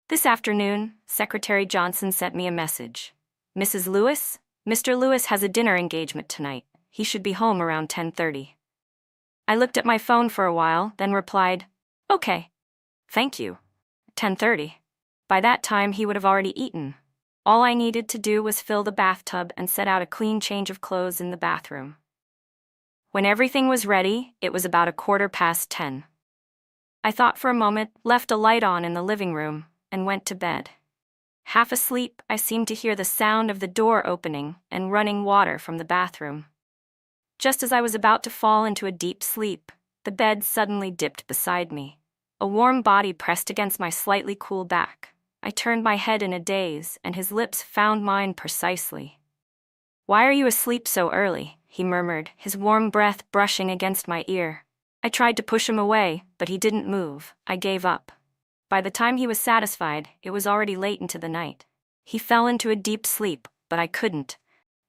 This afternoon, Secretary Johnson sent me a message. Mrs. Lewis, Mr. Lewis has a dinner engagement tonight. He should be home around 10:30. I looked at my phone for a while, then replied, "Okay. Thank you." 10:30. By that time, he would have already eaten. All I needed to do was fill the bathtub and set out a clean change of clothes in the bathroom. When everything was ready, it was about 10:15. I thought for a moment, left a light on in the living room, and went to bed. Half asleep, I seemed to hear the sound of the door opening and running water from the bathroom. Just as I was about to fall into a deep sleep, the bed suddenly dipped beside me. A warm body pressed against my slightly cool back. I turned my head in a daze, and his lips found mine precisely. "Why are you asleep so early?" he murmured, his warm breath brushing against my ear. I tried to push him away, but he didn't move. I gave up. By the time he was satisfied, it was already late into the night. He fell into a deep sleep, but I couldn't.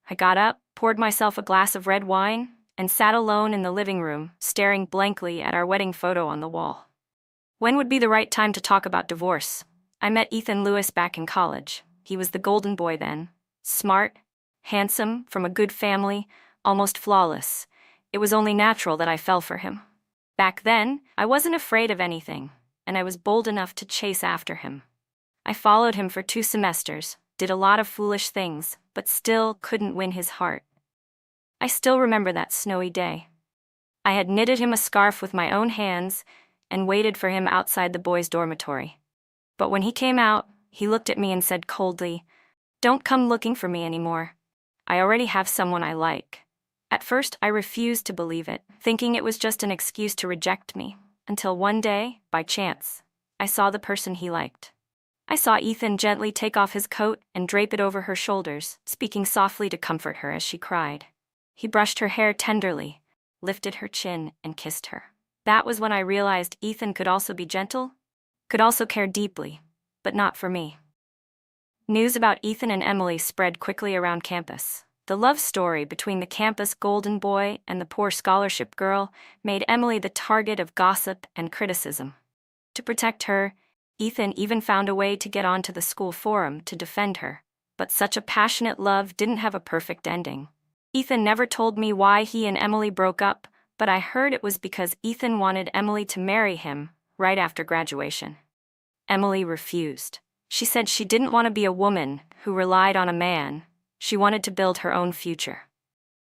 I got up, poured myself a glass of red wine, and sat alone in the living room, staring blankly at our wedding photo on the wall. When would be the right time to talk about divorce? I met Ethan Lewis back in college. He was the golden boy then. Smart, handsome, from a good family, almost flawless. It was only natural that I fell for him. Back then, I wasn't afraid of anything, and I was bold enough to chase after him. I followed him for 2 semesters, did a lot of foolish things, but still couldn't win his heart. I still remember that snowy day. I had knitted him a scarf with my own hands and waited for him outside the boys' dormitory. But when he came out, he looked at me and said coldly, "Don't come looking for me anymore. I already have someone I like." At first, I refused to believe it, thinking it was just an excuse to reject me, until one day, by chance, I saw the person he liked. I saw Ethan gently take off his coat and drape it over her shoulders, speaking softly to comfort her as she cried. He brushed her hair tenderly, lifted her chin, and kissed her. That was when I realized Ethan could also be gentle, could also care deeply, but not for me. News about Ethan and Emily spread quickly around campus. The love story between the campus golden boy and the poor scholarship girl made Emily the target of gossip and criticism. To protect her, Ethan even found a way to get onto the school forum to defend her. But such a passionate love didn't have a perfect ending. Ethan never told me why he and Emily broke up, but I heard it was because Ethan wanted Emily to marry him right after graduation. Emily refused. She said she didn't want to be a woman who relied on a man. She wanted to build her own future.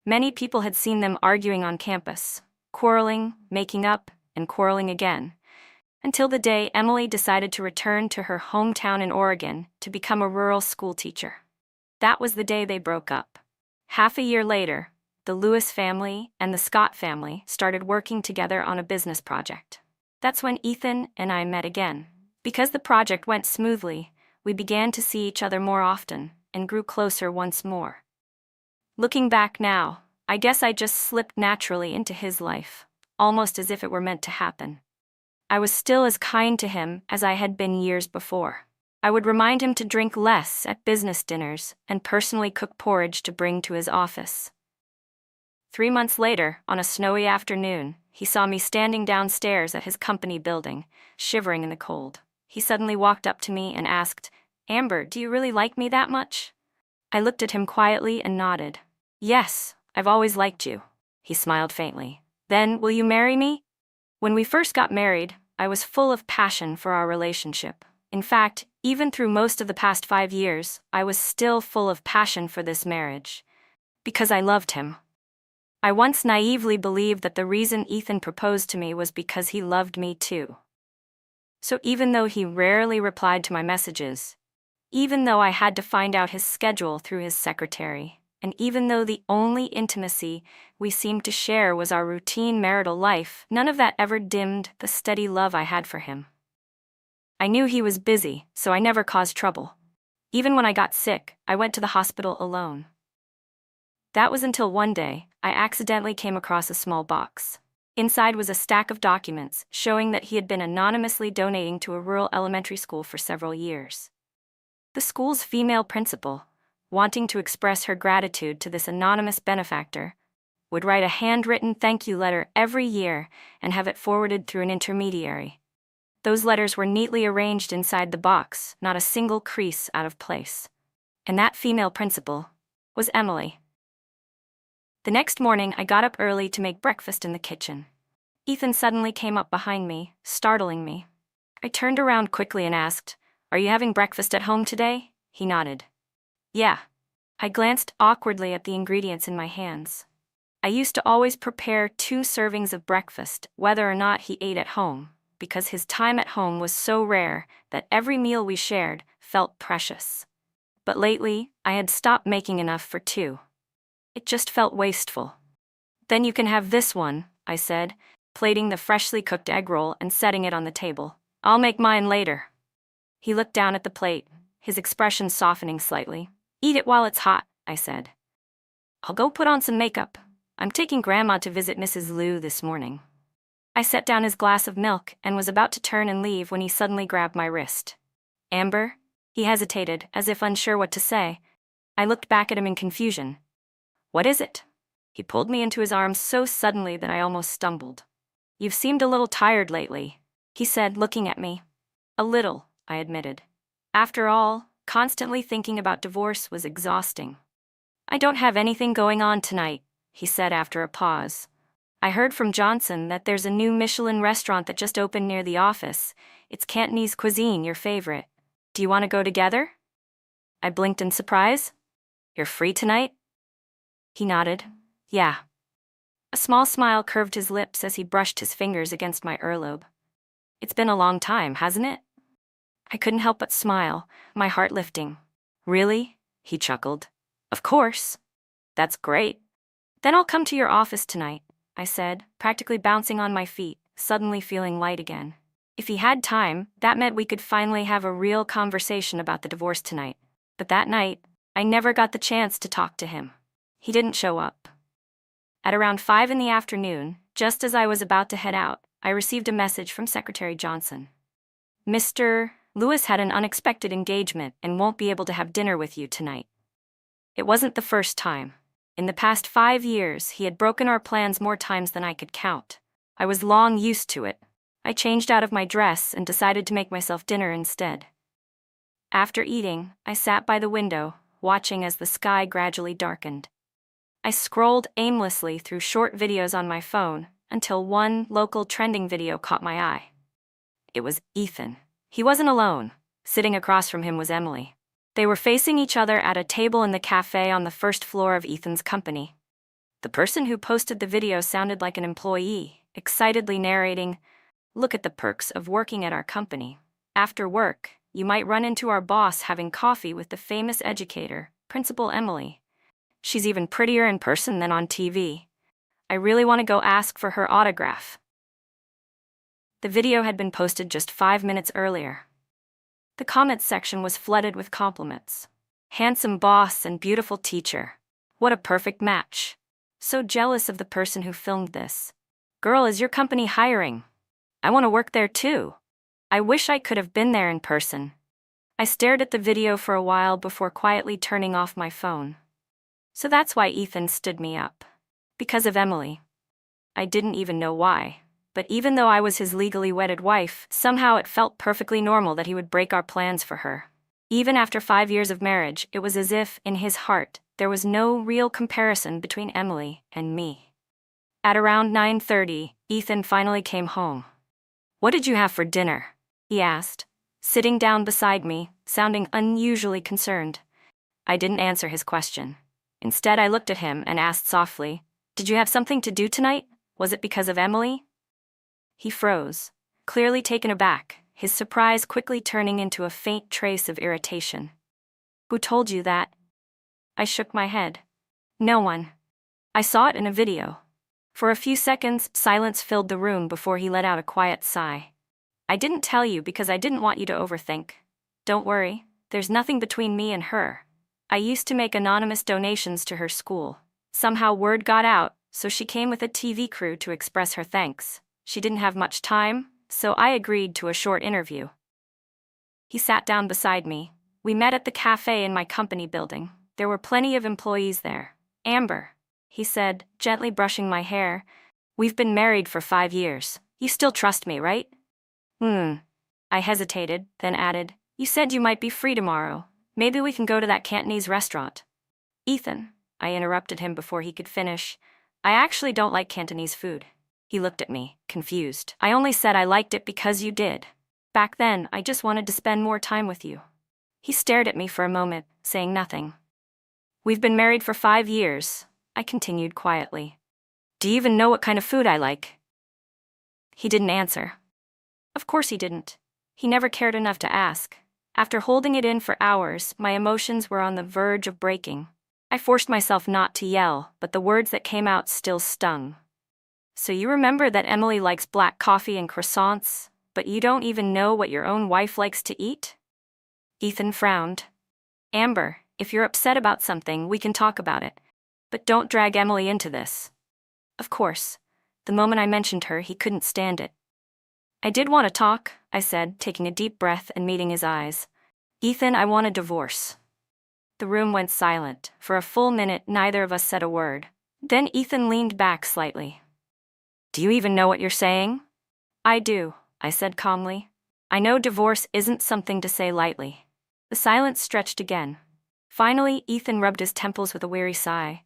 Many people had seen them arguing on campus, quarreling, making up, and quarreling again, until the day Emily decided to return to her hometown in Oregon to become a rural school teacher. That was the day they broke up. Half a year later, the Lewis family and the Scott family started working together on a business project. That's when Ethan and I met again. Because the project went smoothly, we began to see each other more often and grew closer once more. Looking back now, I guess I just slipped naturally into his life, almost as if it were meant to happen. I was still as kind to him as I had been years before. I would remind him to drink less at business dinners and personally cook porridge to bring to his office. 3 months later, on a snowy afternoon, he saw me standing downstairs at his company building, shivering in the cold. He suddenly walked up to me and asked, "Amber, do you really like me that much?" I looked at him quietly and nodded. "Yes, I've always liked you." He smiled faintly. "Then, will you marry me?" When we first got married, I was full of passion for our relationship. In fact, even through most of the past 5 years, I was still full of passion for this marriage. Because I loved him. I once naively believed that the reason Ethan proposed to me was because he loved me too. So even though he rarely replied to my messages, even though I had to find out his schedule through his secretary, and even though the only intimacy we seemed to share was our routine marital life, none of that ever dimmed the steady love I had for him. I knew he was busy, so I never caused trouble. Even when I got sick, I went to the hospital alone. That was until one day, I accidentally came across a small box. Inside was a stack of documents showing that he had been anonymously donating to a rural elementary school for several years. The school's female principal, wanting to express her gratitude to this anonymous benefactor, would write a handwritten thank you letter every year and have it forwarded through an intermediary. Those letters were neatly arranged inside the box, not a single crease out of place. And that female principal was Emily. The next morning, I got up early to make breakfast in the kitchen. Ethan suddenly came up behind me, startling me. I turned around quickly and asked, "Are you having breakfast at home today?" He nodded. "Yeah." I glanced awkwardly at the ingredients in my hands. I used to always prepare 2 servings of breakfast, whether or not he ate at home, because his time at home was so rare that every meal we shared felt precious. But lately, I had stopped making enough for 2. It just felt wasteful. "Then you can have this one," I said, plating the freshly cooked egg roll and setting it on the table. "I'll make mine later." He looked down at the plate, his expression softening slightly. "Eat it while it's hot," I said. "I'll go put on some makeup. I'm taking Grandma to visit Mrs. Liu this morning." I set down his glass of milk and was about to turn and leave when he suddenly grabbed my wrist. "Amber?" He hesitated, as if unsure what to say. I looked back at him in confusion. "What is it?" He pulled me into his arms so suddenly that I almost stumbled. "You've seemed a little tired lately," he said, looking at me. "A little," I admitted. After all, constantly thinking about divorce was exhausting. "I don't have anything going on tonight," he said after a pause. "I heard from Johnson that there's a new Michelin restaurant that just opened near the office. It's Cantonese cuisine, your favorite. Do you want to go together?" I blinked in surprise. "You're free tonight?" He nodded. "Yeah." A small smile curved his lips as he brushed his fingers against my earlobe. "It's been a long time, hasn't it?" I couldn't help but smile, my heart lifting. "Really?" he chuckled. "Of course." "That's great. Then I'll come to your office tonight," I said, practically bouncing on my feet, suddenly feeling light again. If he had time, that meant we could finally have a real conversation about the divorce tonight. But that night, I never got the chance to talk to him. He didn't show up. At around 5 in the afternoon, just as I was about to head out, I received a message from Secretary Johnson. "Mr. Lewis had an unexpected engagement and won't be able to have dinner with you tonight." It wasn't the first time. In the past 5 years, he had broken our plans more times than I could count. I was long used to it. I changed out of my dress and decided to make myself dinner instead. After eating, I sat by the window, watching as the sky gradually darkened. I scrolled aimlessly through short videos on my phone until one local trending video caught my eye. It was Ethan. He wasn't alone. Sitting across from him was Emily. They were facing each other at a table in the cafe on the first floor of Ethan's company. The person who posted the video sounded like an employee, excitedly narrating, "Look at the perks of working at our company. After work, you might run into our boss having coffee with the famous educator, Principal Emily. She's even prettier in person than on TV. I really want to go ask for her autograph." The video had been posted just 5 minutes earlier. The comments section was flooded with compliments. "Handsome boss and beautiful teacher. What a perfect match. So jealous of the person who filmed this. Girl, is your company hiring? I want to work there too. I wish I could have been there in person." I stared at the video for a while before quietly turning off my phone. So that's why Ethan stood me up. Because of Emily. I didn't even know why. But even though I was his legally wedded wife, somehow it felt perfectly normal that he would break our plans for her. Even after 5 years of marriage, it was as if, in his heart, there was no real comparison between Emily and me. At around 9:30, Ethan finally came home. "What did you have for dinner?" he asked, sitting down beside me, sounding unusually concerned. I didn't answer his question. Instead, I looked at him and asked softly, "Did you have something to do tonight? Was it because of Emily?" He froze, clearly taken aback, his surprise quickly turning into a faint trace of irritation. "Who told you that?" I shook my head. "No one. I saw it in a video." For a few seconds, silence filled the room before he let out a quiet sigh. "I didn't tell you because I didn't want you to overthink. Don't worry, there's nothing between me and her. I used to make anonymous donations to her school. Somehow word got out, so she came with a TV crew to express her thanks. She didn't have much time, so I agreed to a short interview." He sat down beside me. We met at the cafe in my company building. There were plenty of employees there. "Amber," he said, gently brushing my hair, "we've been married for 5 years. You still trust me, right?" I hesitated, then added, "You said you might be free tomorrow. Maybe we can go to that Cantonese restaurant." "Ethan," I interrupted him before he could finish, "I actually don't like Cantonese food." He looked at me, confused. "I only said I liked it because you did. Back then, I just wanted to spend more time with you." He stared at me for a moment, saying nothing. "We've been married for 5 years," I continued quietly. "Do you even know what kind of food I like?" He didn't answer. Of course he didn't. He never cared enough to ask. After holding it in for hours, my emotions were on the verge of breaking. I forced myself not to yell, but the words that came out still stung. "So you remember that Emily likes black coffee and croissants, but you don't even know what your own wife likes to eat?" Ethan frowned. "Amber, if you're upset about something, we can talk about it. But don't drag Emily into this." Of course. The moment I mentioned her, he couldn't stand it. "I did want to talk," I said, taking a deep breath and meeting his eyes. "Ethan, I want a divorce." The room went silent. For a full minute, neither of us said a word. Then Ethan leaned back slightly. "Do you even know what you're saying?" "I do," I said calmly. "I know divorce isn't something to say lightly." The silence stretched again. Finally, Ethan rubbed his temples with a weary sigh.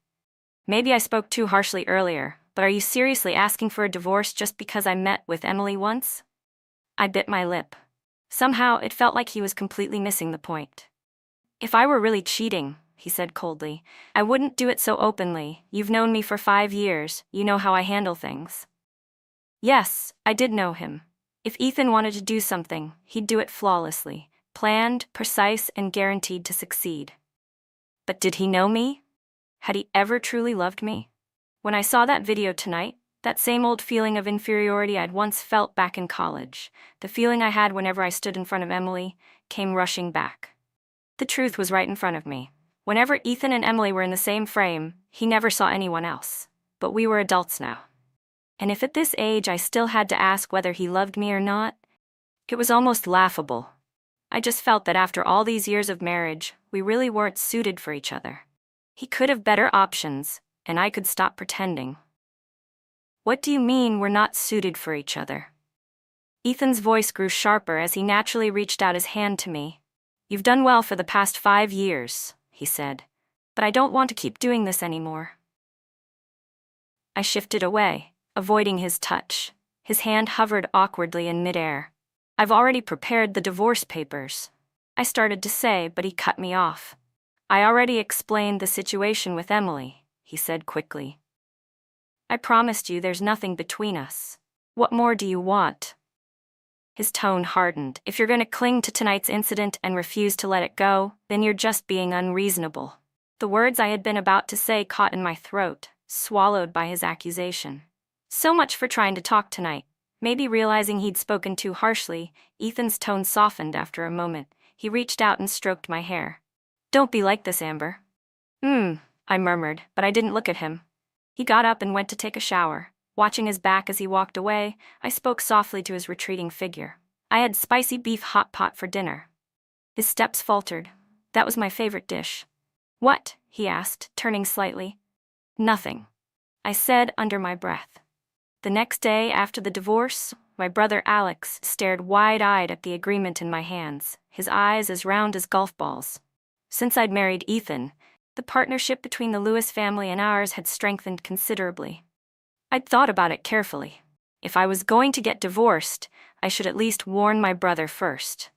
"Maybe I spoke too harshly earlier, but are you seriously asking for a divorce just because I met with Emily once?" I bit my lip. Somehow, it felt like he was completely missing the point. "If I were really cheating," he said coldly, "I wouldn't do it so openly. You've known me for 5 years, you know how I handle things." Yes, I did know him. If Ethan wanted to do something, he'd do it flawlessly, planned, precise, and guaranteed to succeed. But did he know me? Had he ever truly loved me? When I saw that video tonight, that same old feeling of inferiority I'd once felt back in college, the feeling I had whenever I stood in front of Emily, came rushing back. The truth was right in front of me. Whenever Ethan and Emily were in the same frame, he never saw anyone else. But we were adults now. And if at this age I still had to ask whether he loved me or not, it was almost laughable. I just felt that after all these years of marriage, we really weren't suited for each other. He could have better options, and I could stop pretending. "What do you mean we're not suited for each other?" Ethan's voice grew sharper as he naturally reached out his hand to me. "You've done well for the past 5 years, he said, "but I don't want to keep doing this anymore." I shifted away, avoiding his touch. His hand hovered awkwardly in midair. "I've already prepared the divorce papers," I started to say, but he cut me off. "I already explained the situation with Emily," he said quickly. "I promised you there's nothing between us. What more do you want?" His tone hardened. "If you're going to cling to tonight's incident and refuse to let it go, then you're just being unreasonable." The words I had been about to say caught in my throat, swallowed by his accusation. So much for trying to talk tonight. Maybe realizing he'd spoken too harshly, Ethan's tone softened after a moment. He reached out and stroked my hair. "Don't be like this, Amber." I murmured, but I didn't look at him. He got up and went to take a shower. Watching his back as he walked away, I spoke softly to his retreating figure. "I had spicy beef hot pot for dinner." His steps faltered. That was my favorite dish. "What?" he asked, turning slightly. "Nothing," I said under my breath. The next day after the divorce, my brother Alex stared wide-eyed at the agreement in my hands, his eyes as round as golf balls. Since I'd married Ethan, the partnership between the Lewis family and ours had strengthened considerably. I'd thought about it carefully. If I was going to get divorced, I should at least warn my brother first.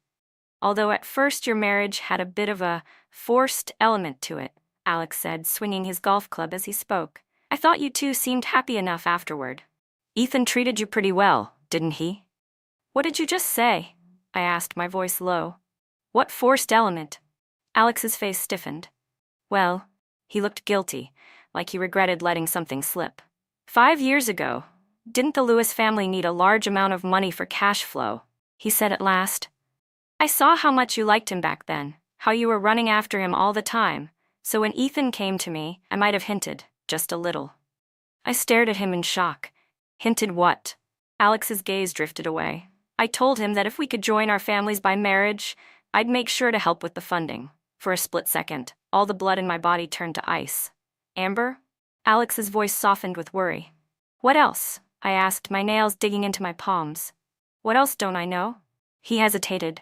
"Although at first your marriage had a bit of a forced element to it," Alex said, swinging his golf club as he spoke. "I thought you two seemed happy enough afterward. Ethan treated you pretty well, didn't he?" "What did you just say?" I asked, my voice low. "What forced element?" Alex's face stiffened. "Well," he looked guilty, like he regretted letting something slip. 5 years ago, didn't the Lewis family need a large amount of money for cash flow?" he said at last. "I saw how much you liked him back then, how you were running after him all the time, so when Ethan came to me, I might have hinted, just a little." I stared at him in shock. "Hinted what?" Alex's gaze drifted away. "I told him that if we could join our families by marriage, I'd make sure to help with the funding." For a split second, all the blood in my body turned to ice. "Amber?" Alex's voice softened with worry. "What else?" I asked, my nails digging into my palms. "What else don't I know?" He hesitated.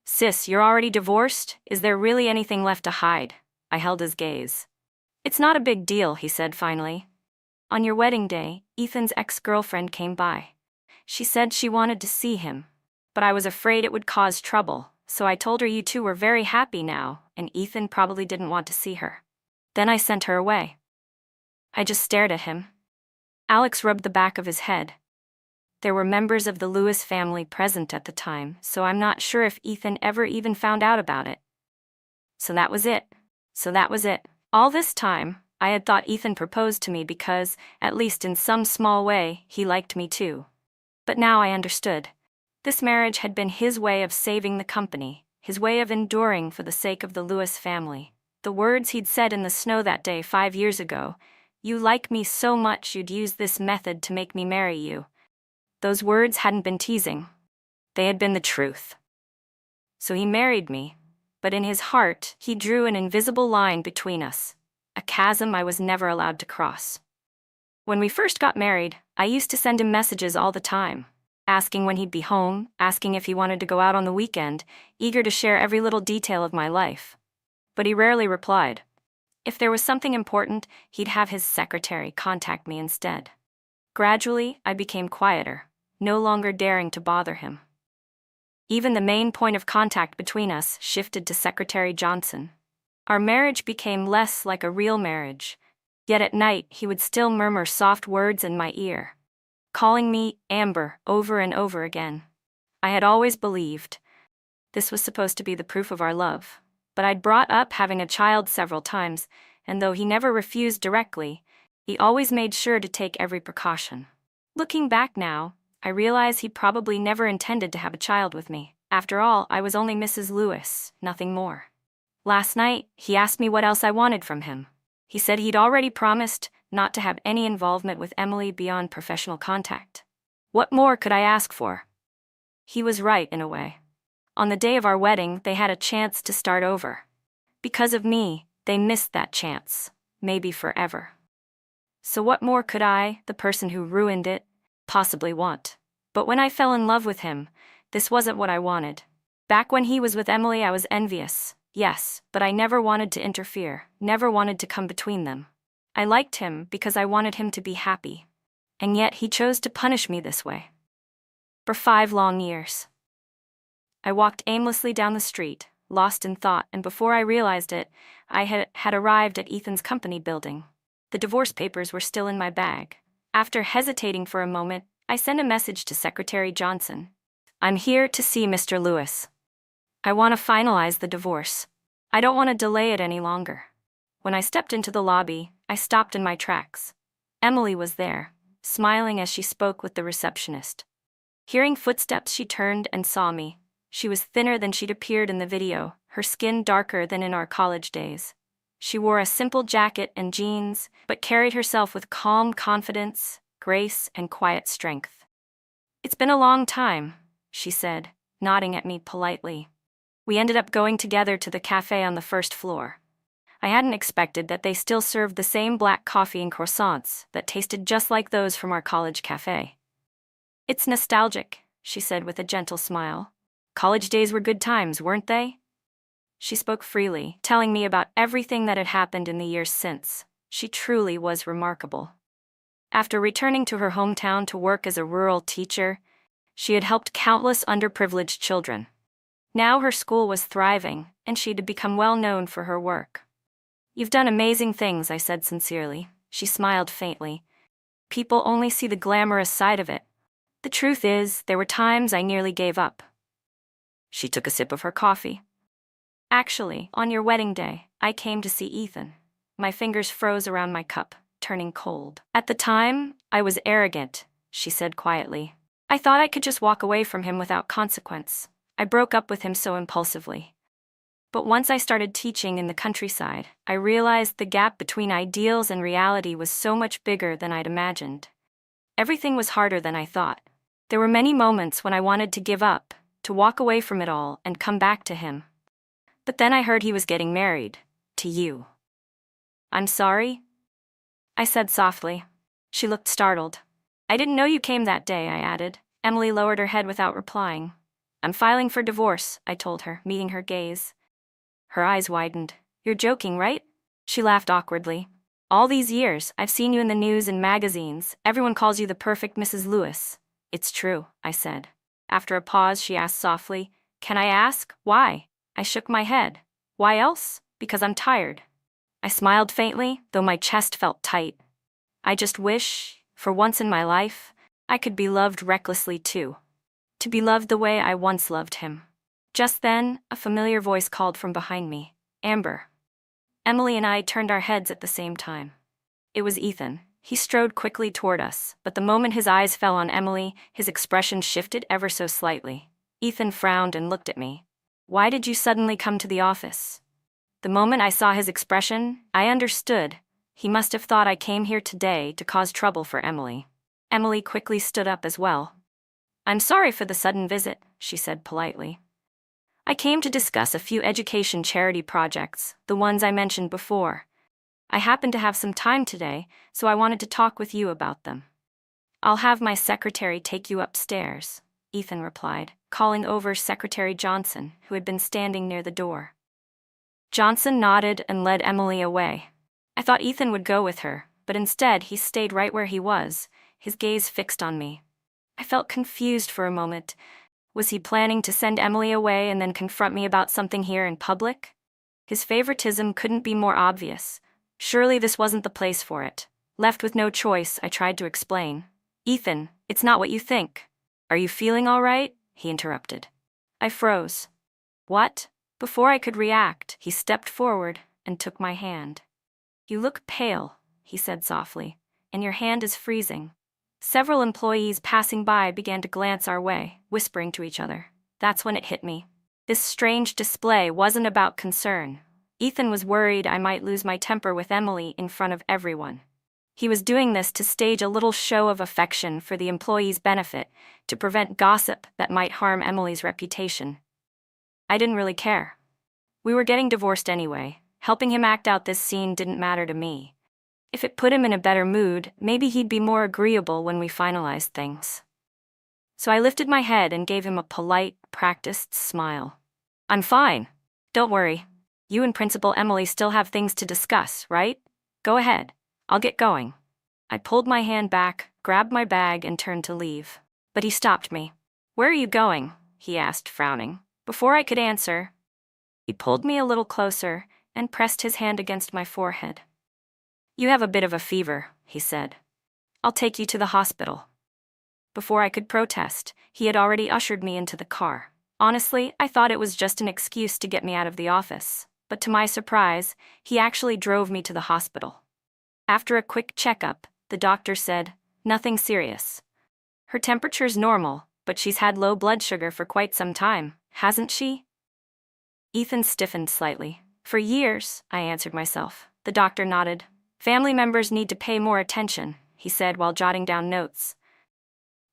Sis, you're already divorced? Is there really anything left to hide? I held his gaze. It's not a big deal, he said finally. On your wedding day, Ethan's ex-girlfriend came by. She said she wanted to see him, but I was afraid it would cause trouble, so I told her you two were very happy now, and Ethan probably didn't want to see her. Then I sent her away. I just stared at him. Alex rubbed the back of his head. There were members of the Lewis family present at the time, so I'm not sure if Ethan ever even found out about it. So that was it. All this time, I had thought Ethan proposed to me because, at least in some small way, he liked me too. But now I understood. This marriage had been his way of saving the company, his way of enduring for the sake of the Lewis family. The words he'd said in the snow that day 5 years ago, "You like me so much you'd use this method to make me marry you." Those words hadn't been teasing. They had been the truth. So he married me, but in his heart, he drew an invisible line between us, a chasm I was never allowed to cross. When we first got married, I used to send him messages all the time, asking when he'd be home, asking if he wanted to go out on the weekend, eager to share every little detail of my life. But he rarely replied. If there was something important, he'd have his secretary contact me instead. Gradually, I became quieter, no longer daring to bother him. Even the main point of contact between us shifted to Secretary Johnson. Our marriage became less like a real marriage, yet at night he would still murmur soft words in my ear, calling me Amber over and over again. I had always believed this was supposed to be the proof of our love, but I'd brought up having a child several times, and though he never refused directly, he always made sure to take every precaution. Looking back now, I realize he probably never intended to have a child with me. After all, I was only Mrs. Lewis, nothing more. Last night, he asked me what else I wanted from him. He said he'd already promised not to have any involvement with Emily beyond professional contact. What more could I ask for? He was right in a way. On the day of our wedding, they had a chance to start over. Because of me, they missed that chance, maybe forever. So what more could I, the person who ruined it, possibly want? But when I fell in love with him, this wasn't what I wanted. Back when he was with Emily, I was envious, yes, but I never wanted to interfere, never wanted to come between them. I liked him because I wanted him to be happy. And yet he chose to punish me this way. For 5 long years. I walked aimlessly down the street, lost in thought, and before I realized it, I had arrived at Ethan's company building. The divorce papers were still in my bag. After hesitating for a moment, I sent a message to Secretary Johnson. I'm here to see Mr. Lewis. I want to finalize the divorce. I don't want to delay it any longer. When I stepped into the lobby, I stopped in my tracks. Emily was there, smiling as she spoke with the receptionist. Hearing footsteps, she turned and saw me. She was thinner than she'd appeared in the video, her skin darker than in our college days. She wore a simple jacket and jeans, but carried herself with calm confidence, grace, and quiet strength. It's been a long time, she said, nodding at me politely. We ended up going together to the cafe on the first floor. I hadn't expected that they still served the same black coffee and croissants that tasted just like those from our college cafe. It's nostalgic, she said with a gentle smile. College days were good times, weren't they? She spoke freely, telling me about everything that had happened in the years since. She truly was remarkable. After returning to her hometown to work as a rural teacher, she had helped countless underprivileged children. Now her school was thriving, and she'd become well known for her work. You've done amazing things, I said sincerely. She smiled faintly. People only see the glamorous side of it. The truth is, there were times I nearly gave up. She took a sip of her coffee. Actually, on your wedding day, I came to see Ethan. My fingers froze around my cup, turning cold. At the time, I was arrogant, she said quietly. I thought I could just walk away from him without consequence. I broke up with him so impulsively. But once I started teaching in the countryside, I realized the gap between ideals and reality was so much bigger than I'd imagined. Everything was harder than I thought. There were many moments when I wanted to give up, to walk away from it all and come back to him. But then I heard he was getting married. To you. I'm sorry? I said softly. She looked startled. I didn't know you came that day, I added. Emily lowered her head without replying. I'm filing for divorce, I told her, meeting her gaze. Her eyes widened. You're joking, right? She laughed awkwardly. All these years, I've seen you in the news and magazines. Everyone calls you the perfect Mrs. Lewis. It's true, I said. After a pause, she asked softly, Can I ask, why? I shook my head. Why else? Because I'm tired. I smiled faintly, though my chest felt tight. I just wish, for once in my life, I could be loved recklessly too. To be loved the way I once loved him. Just then, a familiar voice called from behind me. Amber. Emily and I turned our heads at the same time. It was Ethan. He strode quickly toward us, but the moment his eyes fell on Emily, his expression shifted ever so slightly. Ethan frowned and looked at me. Why did you suddenly come to the office? The moment I saw his expression, I understood. He must have thought I came here today to cause trouble for Emily. Emily quickly stood up as well. I'm sorry for the sudden visit, she said politely. I came to discuss a few education charity projects, the ones I mentioned before. I happen to have some time today, so I wanted to talk with you about them. I'll have my secretary take you upstairs, Ethan replied, calling over Secretary Johnson, who had been standing near the door. Johnson nodded and led Emily away. I thought Ethan would go with her, but instead he stayed right where he was, his gaze fixed on me. I felt confused for a moment. Was he planning to send Emily away and then confront me about something here in public? His favoritism couldn't be more obvious. Surely this wasn't the place for it. Left with no choice, I tried to explain. Ethan, it's not what you think. Are you feeling all right? He interrupted. I froze. What? Before I could react, he stepped forward and took my hand. You look pale, he said softly, and your hand is freezing. Several employees passing by began to glance our way, whispering to each other. That's when it hit me. This strange display wasn't about concern. Ethan was worried I might lose my temper with Emily in front of everyone. He was doing this to stage a little show of affection for the employees' benefit, to prevent gossip that might harm Emily's reputation. I didn't really care. We were getting divorced anyway. Helping him act out this scene didn't matter to me. If it put him in a better mood, maybe he'd be more agreeable when we finalized things. So I lifted my head and gave him a polite, practiced smile. I'm fine. Don't worry. You and Principal Emily still have things to discuss, right? Go ahead. I'll get going. I pulled my hand back, grabbed my bag, and turned to leave. But he stopped me. Where are you going? He asked, frowning. Before I could answer, he pulled me a little closer and pressed his hand against my forehead. You have a bit of a fever, he said. I'll take you to the hospital. Before I could protest, he had already ushered me into the car. Honestly, I thought it was just an excuse to get me out of the office, but to my surprise, he actually drove me to the hospital. After a quick checkup, the doctor said, nothing serious. Her temperature's normal, but she's had low blood sugar for quite some time, hasn't she? Ethan stiffened slightly. For years, I answered myself. The doctor nodded. Family members need to pay more attention, he said while jotting down notes.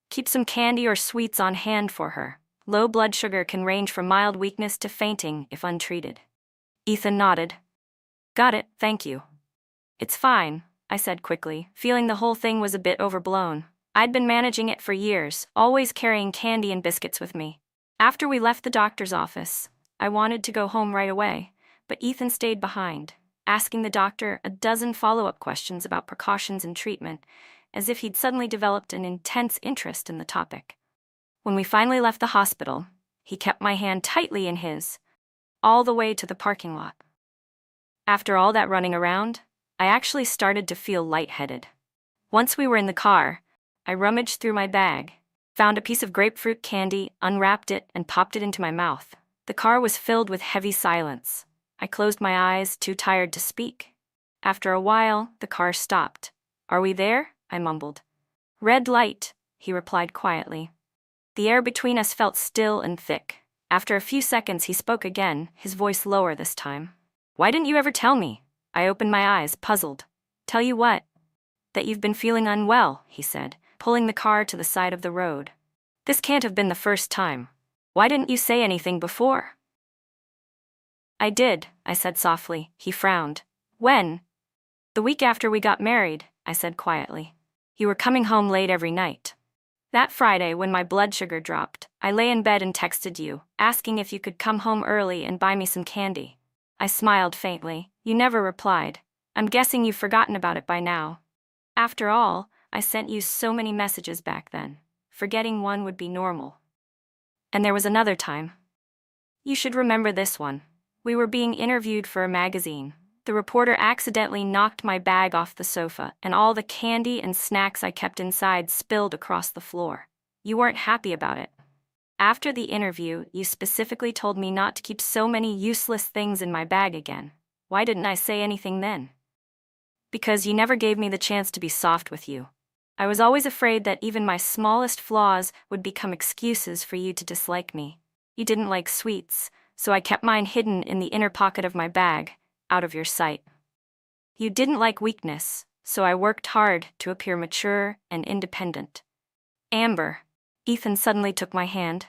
Keep some candy or sweets on hand for her. Low blood sugar can range from mild weakness to fainting if untreated. Ethan nodded. Got it, thank you. It's fine, I said quickly, feeling the whole thing was a bit overblown. I'd been managing it for years, always carrying candy and biscuits with me. After we left the doctor's office, I wanted to go home right away, but Ethan stayed behind, asking the doctor a dozen follow-up questions about precautions and treatment, as if he'd suddenly developed an intense interest in the topic. When we finally left the hospital, he kept my hand tightly in his, all the way to the parking lot. After all that running around, I actually started to feel lightheaded. Once we were in the car, I rummaged through my bag, found a piece of grapefruit candy, unwrapped it, and popped it into my mouth. The car was filled with heavy silence. I closed my eyes, too tired to speak. After a while, the car stopped. Are we there? I mumbled. Red light, he replied quietly. The air between us felt still and thick. After a few seconds, he spoke again, his voice lower this time. Why didn't you ever tell me? I opened my eyes, puzzled. Tell you what? That you've been feeling unwell, he said, pulling the car to the side of the road. This can't have been the first time. Why didn't you say anything before? I did, I said softly. He frowned. When? The week after we got married, I said quietly. You were coming home late every night. That Friday, when my blood sugar dropped, I lay in bed and texted you, asking if you could come home early and buy me some candy. I smiled faintly. You never replied. I'm guessing you've forgotten about it by now. After all, I sent you so many messages back then. Forgetting one would be normal. And there was another time. You should remember this one. We were being interviewed for a magazine. The reporter accidentally knocked my bag off the sofa, and all the candy and snacks I kept inside spilled across the floor. You weren't happy about it. After the interview, you specifically told me not to keep so many useless things in my bag again. Why didn't I say anything then? Because you never gave me the chance to be soft with you. I was always afraid that even my smallest flaws would become excuses for you to dislike me. You didn't like sweets, so I kept mine hidden in the inner pocket of my bag, out of your sight. You didn't like weakness, so I worked hard to appear mature and independent. Amber. Ethan suddenly took my hand.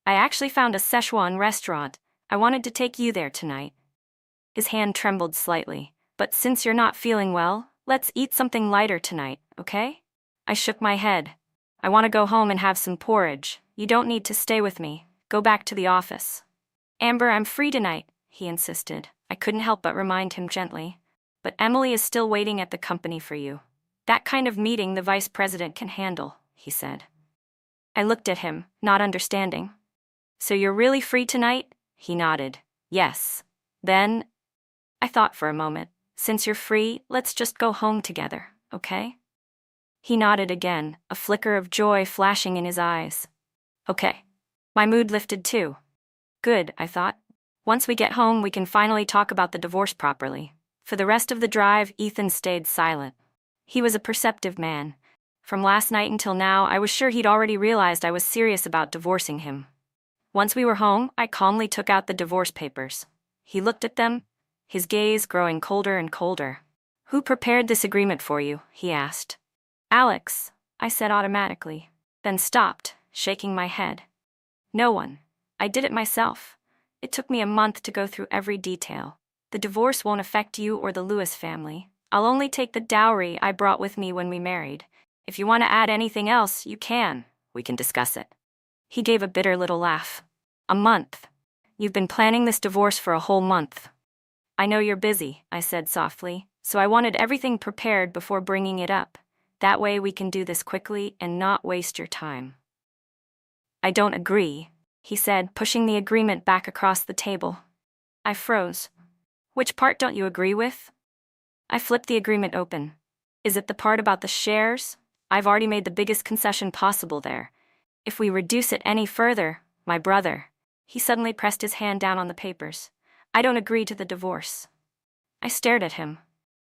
I actually found a Szechuan restaurant. I wanted to take you there tonight. His hand trembled slightly. But since you're not feeling well, let's eat something lighter tonight, okay? I shook my head. I want to go home and have some porridge. You don't need to stay with me. Go back to the office. Amber, I'm free tonight, he insisted. I couldn't help but remind him gently. But Emily is still waiting at the company for you. That kind of meeting the vice president can handle, he said. I looked at him, not understanding. So you're really free tonight? He nodded. Yes. Then, I thought for a moment. Since you're free, let's just go home together, okay? He nodded again, a flicker of joy flashing in his eyes. Okay. My mood lifted too. Good, I thought. Once we get home, we can finally talk about the divorce properly. For the rest of the drive, Ethan stayed silent. He was a perceptive man. From last night until now, I was sure he'd already realized I was serious about divorcing him. Once we were home, I calmly took out the divorce papers. He looked at them, his gaze growing colder and colder. Who prepared this agreement for you? He asked. Alex, I said automatically, then stopped, shaking my head. No one. I did it myself. It took me a month to go through every detail. The divorce won't affect you or the Lewis family. I'll only take the dowry I brought with me when we married. If you want to add anything else, you can. We can discuss it. He gave a bitter little laugh. A month. You've been planning this divorce for a whole month. I know you're busy, I said softly, so I wanted everything prepared before bringing it up. That way we can do this quickly and not waste your time. I don't agree, he said, pushing the agreement back across the table. I froze. Which part don't you agree with? I flipped the agreement open. Is it the part about the shares? I've already made the biggest concession possible there. If we reduce it any further, my brother. He suddenly pressed his hand down on the papers. I don't agree to the divorce. I stared at him.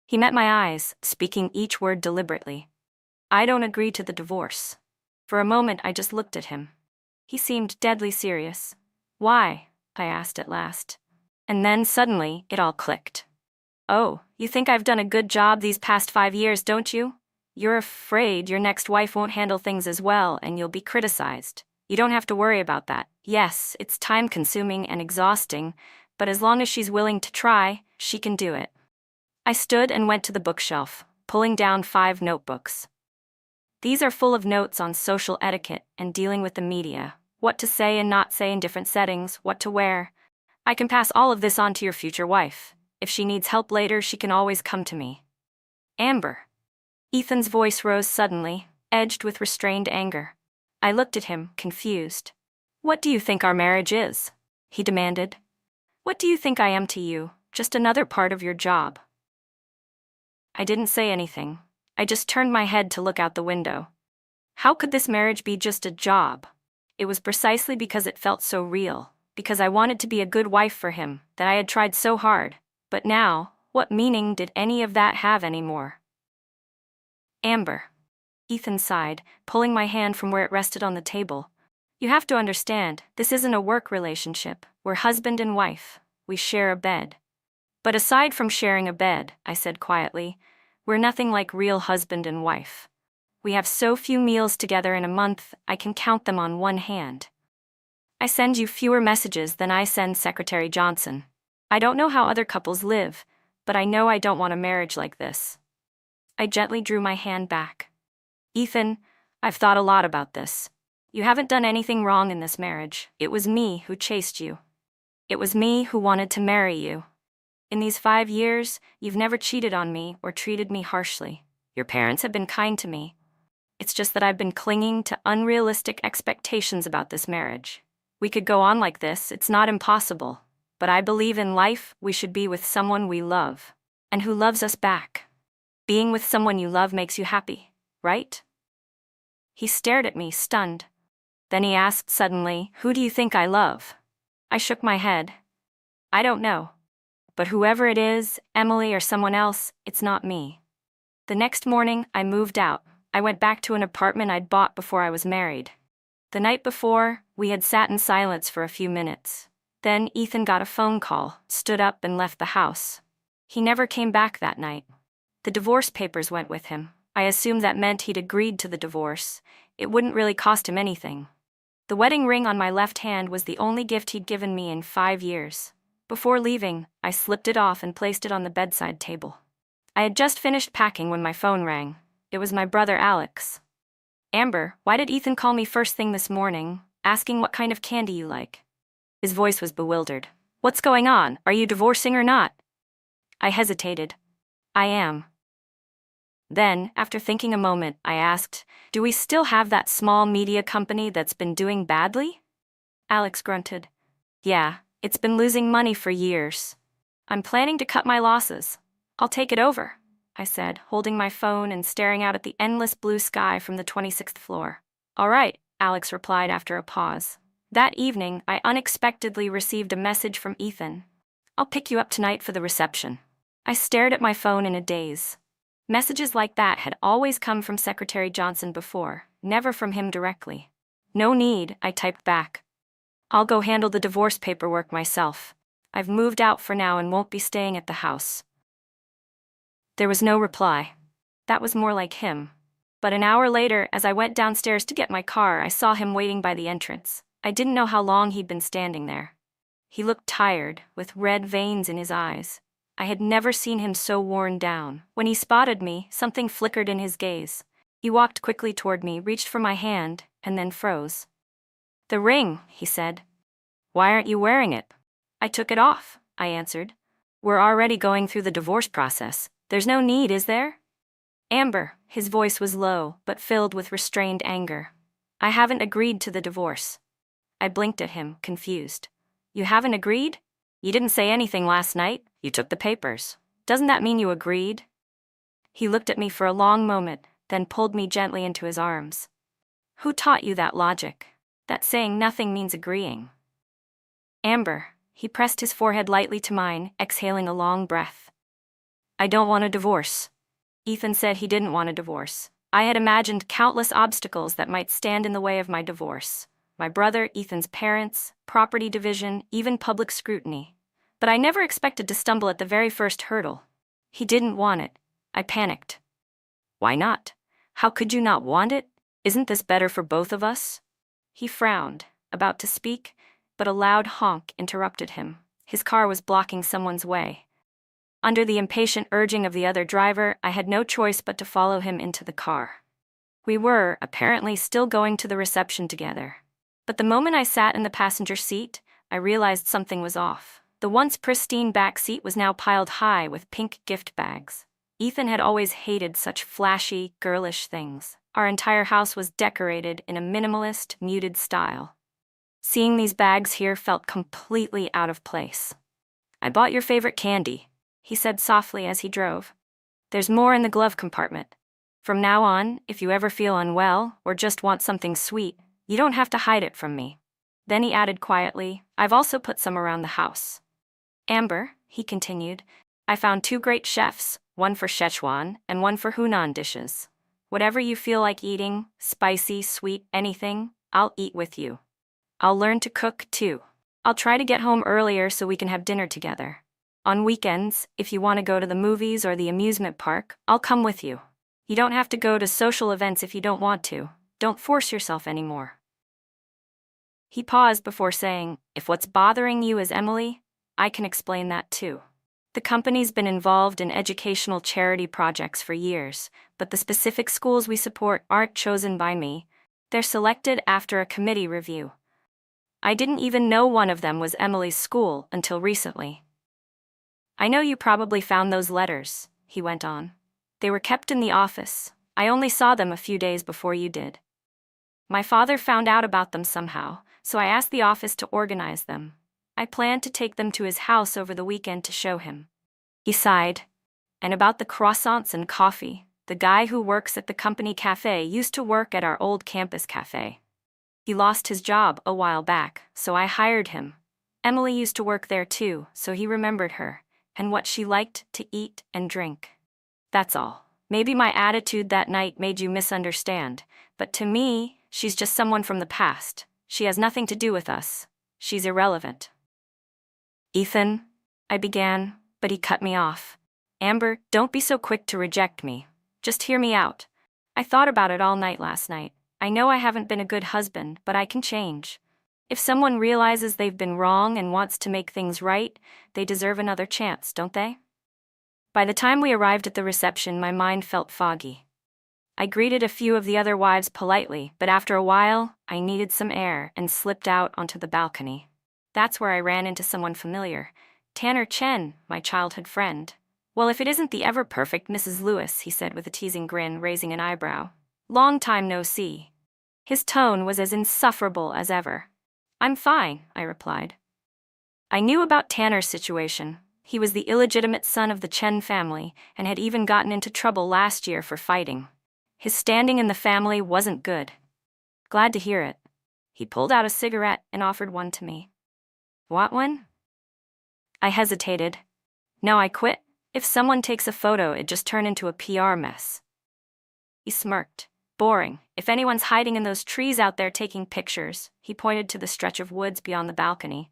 He met my eyes, speaking each word deliberately. I don't agree to the divorce. For a moment I just looked at him. He seemed deadly serious. Why? I asked at last. And then suddenly, it all clicked. Oh, you think I've done a good job these past 5 years, don't you? You're afraid your next wife won't handle things as well and you'll be criticized. You don't have to worry about that. Yes, it's time-consuming and exhausting, but as long as she's willing to try, she can do it. I stood and went to the bookshelf, pulling down 5 notebooks. These are full of notes on social etiquette and dealing with the media, what to say and not say in different settings, what to wear. I can pass all of this on to your future wife. If she needs help later, she can always come to me. Amber. Ethan's voice rose suddenly, edged with restrained anger. I looked at him, confused. What do you think our marriage is? He demanded. What do you think I am to you? Just another part of your job. I didn't say anything. I just turned my head to look out the window. How could this marriage be just a job? It was precisely because it felt so real, because I wanted to be a good wife for him, that I had tried so hard. But now, what meaning did any of that have anymore? Amber. Ethan sighed, pulling my hand from where it rested on the table. You have to understand, this isn't a work relationship. We're husband and wife. We share a bed. But aside from sharing a bed, I said quietly, we're nothing like real husband and wife. We have so few meals together in a month, I can count them on one hand. I send you fewer messages than I send Secretary Johnson. I don't know how other couples live, but I know I don't want a marriage like this. I gently drew my hand back. Ethan, I've thought a lot about this. You haven't done anything wrong in this marriage. It was me who chased you. It was me who wanted to marry you. In these 5 years, you've never cheated on me or treated me harshly. Your parents have been kind to me. It's just that I've been clinging to unrealistic expectations about this marriage. We could go on like this, it's not impossible. But I believe in life we should be with someone we love, and who loves us back. Being with someone you love makes you happy, right? He stared at me, stunned. Then he asked suddenly, "Who do you think I love?" I shook my head. I don't know. But whoever it is, Emily or someone else, it's not me. The next morning, I moved out. I went back to an apartment I'd bought before I was married. The night before, we had sat in silence for a few minutes. Then Ethan got a phone call, stood up and left the house. He never came back that night. The divorce papers went with him. I assumed that meant he'd agreed to the divorce. It wouldn't really cost him anything. The wedding ring on my left hand was the only gift he'd given me in 5 years. Before leaving, I slipped it off and placed it on the bedside table. I had just finished packing when my phone rang. It was my brother Alex. "Amber, why did Ethan call me first thing this morning, asking what kind of candy you like?" His voice was bewildered. "What's going on? Are you divorcing or not?" I hesitated. "I am." Then, after thinking a moment, I asked, "Do we still have that small media company that's been doing badly?" Alex grunted. "Yeah, it's been losing money for years. I'm planning to cut my losses. I'll take it over," I said, holding my phone and staring out at the endless blue sky from the 26th floor. "All right," Alex replied after a pause. That evening, I unexpectedly received a message from Ethan. "I'll pick you up tonight for the reception." I stared at my phone in a daze. Messages like that had always come from Secretary Johnson before, never from him directly. "No need," I typed back. "I'll go handle the divorce paperwork myself. I've moved out for now and won't be staying at the house." There was no reply. That was more like him. But an hour later, as I went downstairs to get my car, I saw him waiting by the entrance. I didn't know how long he'd been standing there. He looked tired, with red veins in his eyes. I had never seen him so worn down. When he spotted me, something flickered in his gaze. He walked quickly toward me, reached for my hand, and then froze. "The ring," he said. "Why aren't you wearing it?" "I took it off," I answered. "We're already going through the divorce process. There's no need, is there?" "Amber," his voice was low, but filled with restrained anger. "I haven't agreed to the divorce." I blinked at him, confused. "You haven't agreed? You didn't say anything last night. You took the papers. Doesn't that mean you agreed?" He looked at me for a long moment, then pulled me gently into his arms. "Who taught you that logic? That saying nothing means agreeing?" "Amber," he pressed his forehead lightly to mine, exhaling a long breath. "I don't want a divorce." Ethan said he didn't want a divorce. I had imagined countless obstacles that might stand in the way of my divorce. My brother, Ethan's parents, property division, even public scrutiny. But I never expected to stumble at the very first hurdle. He didn't want it. I panicked. "Why not? How could you not want it? Isn't this better for both of us?" He frowned, about to speak, but a loud honk interrupted him. His car was blocking someone's way. Under the impatient urging of the other driver, I had no choice but to follow him into the car. We were, apparently, still going to the reception together. But the moment I sat in the passenger seat, I realized something was off. The once pristine back seat was now piled high with pink gift bags. Ethan had always hated such flashy, girlish things. Our entire house was decorated in a minimalist, muted style. Seeing these bags here felt completely out of place. "I bought your favorite candy," he said softly as he drove. "There's more in the glove compartment. From now on, if you ever feel unwell or just want something sweet, you don't have to hide it from me." Then he added quietly, "I've also put some around the house." "Amber," he continued, "I found 2 great chefs, one for Szechuan and one for Hunan dishes. Whatever you feel like eating, spicy, sweet, anything, I'll eat with you. I'll learn to cook, too. I'll try to get home earlier so we can have dinner together. On weekends, if you want to go to the movies or the amusement park, I'll come with you. You don't have to go to social events if you don't want to. Don't force yourself anymore." He paused before saying, "If what's bothering you is Emily, I can explain that too." The company's been involved in educational charity projects for years, but the specific schools we support aren't chosen by me. They're selected after a committee review. I didn't even know one of them was Emily's school until recently. I know you probably found those letters, he went on. They were kept in the office. I only saw them a few days before you did. My father found out about them somehow, so I asked the office to organize them. I planned to take them to his house over the weekend to show him. He sighed. And about the croissants and coffee, the guy who works at the company cafe used to work at our old campus cafe. He lost his job a while back, so I hired him. Emily used to work there too, so he remembered her, and what she liked to eat and drink. That's all. Maybe my attitude that night made you misunderstand, but to me, she's just someone from the past. She has nothing to do with us. She's irrelevant. Ethan, I began, but he cut me off. Amber, don't be so quick to reject me. Just hear me out. I thought about it all night last night. I know I haven't been a good husband, but I can change. If someone realizes they've been wrong and wants to make things right, they deserve another chance, don't they? By the time we arrived at the reception, my mind felt foggy. I greeted a few of the other wives politely, but after a while, I needed some air and slipped out onto the balcony. That's where I ran into someone familiar, Tanner Chen, my childhood friend. Well, if it isn't the ever-perfect Mrs. Lewis, he said with a teasing grin, raising an eyebrow. Long time no see. His tone was as insufferable as ever. I'm fine, I replied. I knew about Tanner's situation. He was the illegitimate son of the Chen family and had even gotten into trouble last year for fighting. His standing in the family wasn't good. Glad to hear it. He pulled out a cigarette and offered one to me. Want one? I hesitated. No, I quit. If someone takes a photo, it'd just turn into a PR mess. He smirked. Boring. If anyone's hiding in those trees out there taking pictures, he pointed to the stretch of woods beyond the balcony.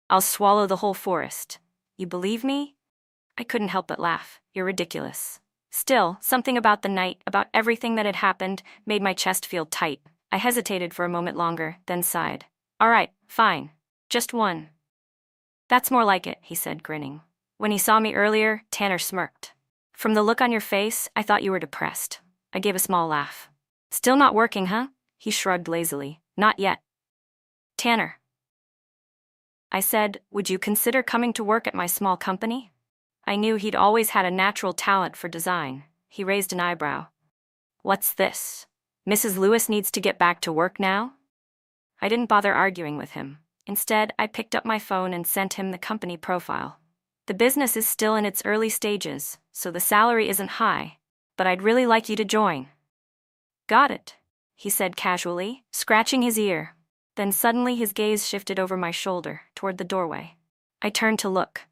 I'll swallow the whole forest. You believe me? I couldn't help but laugh. You're ridiculous. Still, something about the night, about everything that had happened, made my chest feel tight. I hesitated for a moment longer, then sighed. All right, fine. Just one. That's more like it, he said, grinning. When he saw me earlier, Tanner smirked. From the look on your face, I thought you were depressed. I gave a small laugh. Still not working, huh? He shrugged lazily. Not yet. Tanner. I said, would you consider coming to work at my small company? I knew he'd always had a natural talent for design. He raised an eyebrow. What's this? Mrs. Lewis needs to get back to work now? I didn't bother arguing with him. Instead, I picked up my phone and sent him the company profile. The business is still in its early stages, so the salary isn't high, but I'd really like you to join. Got it, he said casually, scratching his ear. Then suddenly his gaze shifted over my shoulder, toward the doorway. I turned to look.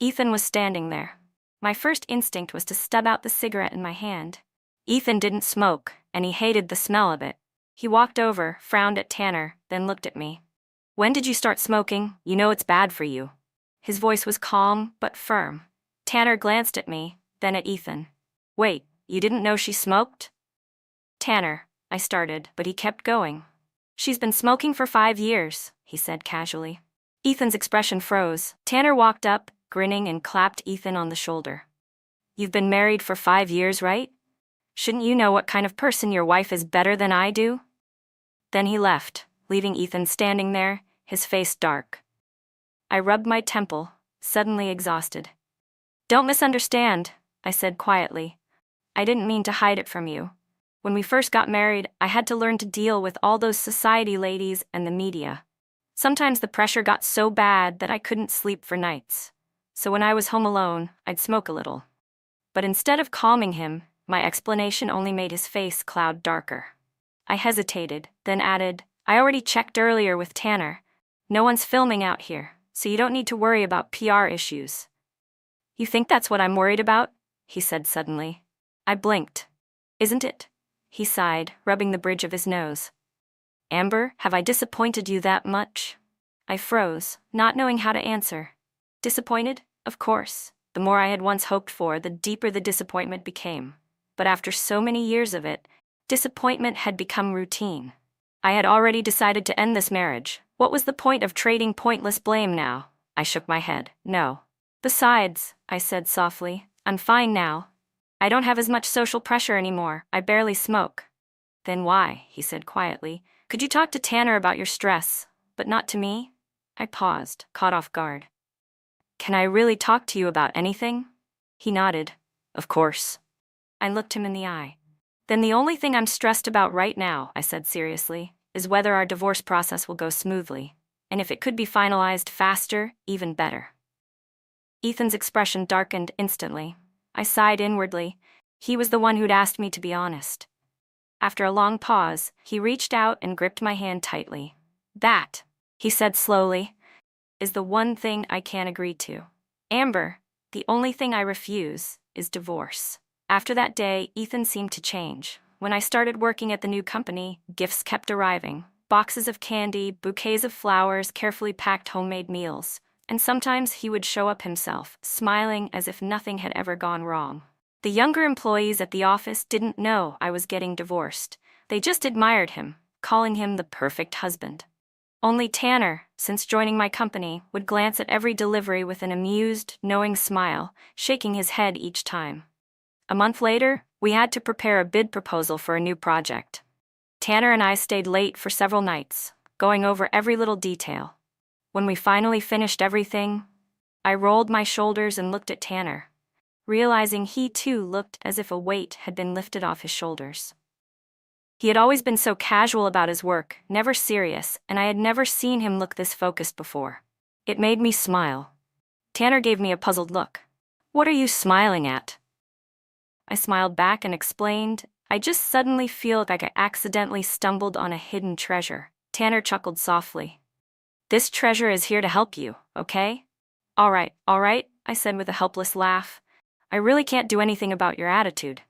Ethan was standing there. My first instinct was to stub out the cigarette in my hand. Ethan didn't smoke, and he hated the smell of it. He walked over, frowned at Tanner, then looked at me. When did you start smoking? You know it's bad for you. His voice was calm, but firm. Tanner glanced at me, then at Ethan. Wait, you didn't know she smoked? Tanner, I started, but he kept going. She's been smoking for 5 years, he said casually. Ethan's expression froze. Tanner walked up, grinning, and clapped Ethan on the shoulder. You've been married for 5 years, right? Shouldn't you know what kind of person your wife is better than I do? Then he left, leaving Ethan standing there, his face dark. I rubbed my temple, suddenly exhausted. Don't misunderstand, I said quietly. I didn't mean to hide it from you. When we first got married, I had to learn to deal with all those society ladies and the media. Sometimes the pressure got so bad that I couldn't sleep for nights. So when I was home alone, I'd smoke a little. But instead of calming him, my explanation only made his face cloud darker. I hesitated, then added, I already checked earlier with Tanner. No one's filming out here, so you don't need to worry about PR issues. You think that's what I'm worried about? He said suddenly. I blinked. Isn't it? He sighed, rubbing the bridge of his nose. Amber, have I disappointed you that much? I froze, not knowing how to answer. Disappointed? Of course. The more I had once hoped for, the deeper the disappointment became. But after so many years of it, disappointment had become routine. I had already decided to end this marriage. What was the point of trading pointless blame now? I shook my head. No. Besides, I said softly, I'm fine now. I don't have as much social pressure anymore. I barely smoke. Then why? He said quietly. Could you talk to Tanner about your stress, but not to me? I paused, caught off guard. Can I really talk to you about anything? He nodded. Of course. I looked him in the eye. Then the only thing I'm stressed about right now, I said seriously, is whether our divorce process will go smoothly, and if it could be finalized faster, even better. Ethan's expression darkened instantly. I sighed inwardly. He was the one who'd asked me to be honest. After a long pause, he reached out and gripped my hand tightly. That, he said slowly, is the one thing I can't agree to. Amber, the only thing I refuse is divorce. After that day, Ethan seemed to change. When I started working at the new company, gifts kept arriving. Boxes of candy, bouquets of flowers, carefully packed homemade meals. And sometimes he would show up himself, smiling as if nothing had ever gone wrong. The younger employees at the office didn't know I was getting divorced. They just admired him, calling him the perfect husband. Only Tanner, since joining my company, would glance at every delivery with an amused, knowing smile, shaking his head each time. A month later, we had to prepare a bid proposal for a new project. Tanner and I stayed late for several nights, going over every little detail. When we finally finished everything, I rolled my shoulders and looked at Tanner, realizing he too looked as if a weight had been lifted off his shoulders. He had always been so casual about his work, never serious, and I had never seen him look this focused before. It made me smile. Tanner gave me a puzzled look. What are you smiling at? I smiled back and explained, I just suddenly feel like I accidentally stumbled on a hidden treasure. Tanner chuckled softly. This treasure is here to help you, okay? All right, I said with a helpless laugh. I really can't do anything about your attitude.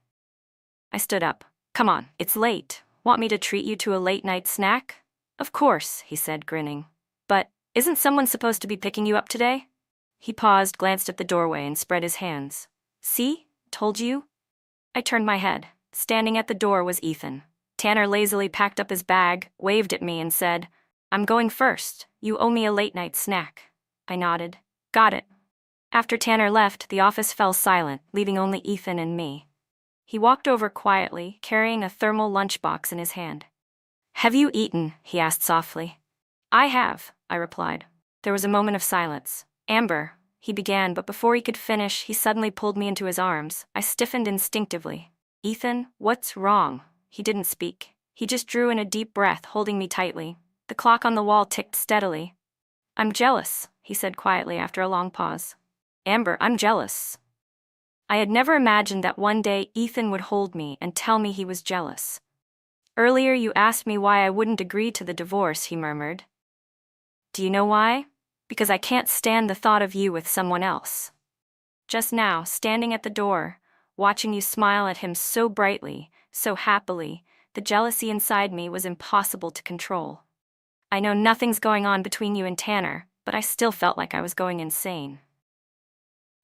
I stood up. Come on, it's late. Want me to treat you to a late-night snack? Of course, he said, grinning. But, isn't someone supposed to be picking you up today? He paused, glanced at the doorway, and spread his hands. See? Told you? I turned my head. Standing at the door was Ethan. Tanner lazily packed up his bag, waved at me, and said, I'm going first. You owe me a late-night snack. I nodded. Got it. After Tanner left, the office fell silent, leaving only Ethan and me. He walked over quietly, carrying a thermal lunchbox in his hand. Have you eaten? He asked softly. I have, I replied. There was a moment of silence. Amber, he began, but before he could finish, he suddenly pulled me into his arms. I stiffened instinctively. Ethan, what's wrong? He didn't speak. He just drew in a deep breath, holding me tightly. The clock on the wall ticked steadily. I'm jealous, he said quietly after a long pause. Amber, I'm jealous. I had never imagined that one day Ethan would hold me and tell me he was jealous. Earlier you asked me why I wouldn't agree to the divorce, he murmured. Do you know why? Because I can't stand the thought of you with someone else. Just now, standing at the door, watching you smile at him so brightly, so happily, the jealousy inside me was impossible to control. I know nothing's going on between you and Tanner, but I still felt like I was going insane.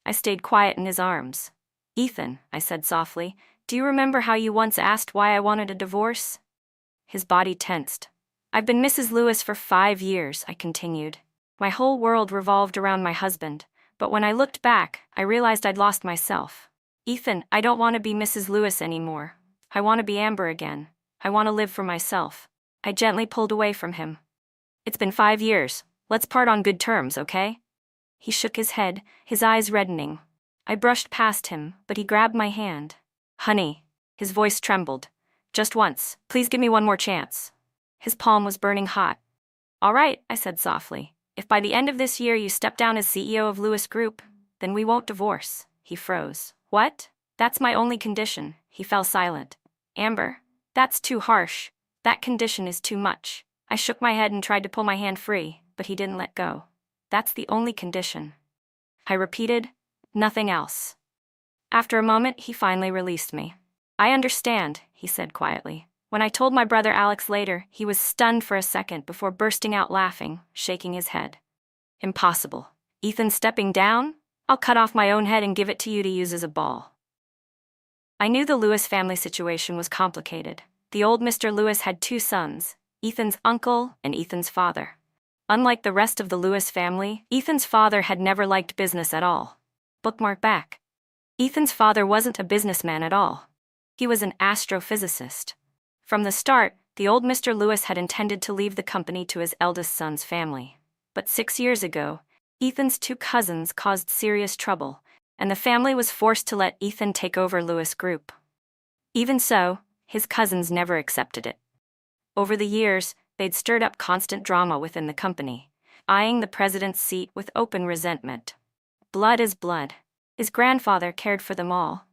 I stayed quiet in his arms. Ethan, I said softly, do you remember how you once asked why I wanted a divorce? His body tensed. I've been Mrs. Lewis for 5 years, I continued. My whole world revolved around my husband, but when I looked back, I realized I'd lost myself. Ethan, I don't want to be Mrs. Lewis anymore. I want to be Amber again. I want to live for myself. I gently pulled away from him. It's been 5 years. Let's part on good terms, okay? He shook his head, his eyes reddening. I brushed past him, but he grabbed my hand. Honey, his voice trembled. Just once, please give me one more chance. His palm was burning hot. All right, I said softly. If by the end of this year you step down as CEO of Lewis Group, then we won't divorce. He froze. What? That's my only condition. He fell silent. Amber, that's too harsh. That condition is too much. I shook my head and tried to pull my hand free, but he didn't let go. That's the only condition. I repeated, nothing else. After a moment, he finally released me. I understand, he said quietly. When I told my brother Alex later, he was stunned for a second before bursting out laughing, shaking his head. Impossible. Ethan stepping down? I'll cut off my own head and give it to you to use as a ball. I knew the Lewis family situation was complicated. The old Mr. Lewis had 2 sons, Ethan's uncle and Ethan's father. Unlike the rest of the Lewis family, Ethan's father had never liked business at all. Bookmark back. Ethan's father wasn't a businessman at all. He was an astrophysicist. From the start, the old Mr. Lewis had intended to leave the company to his eldest son's family. But 6 years ago, Ethan's two cousins caused serious trouble, and the family was forced to let Ethan take over Lewis Group. Even so, his cousins never accepted it. Over the years, they'd stirred up constant drama within the company, eyeing the president's seat with open resentment. Blood is blood. His grandfather cared for them all.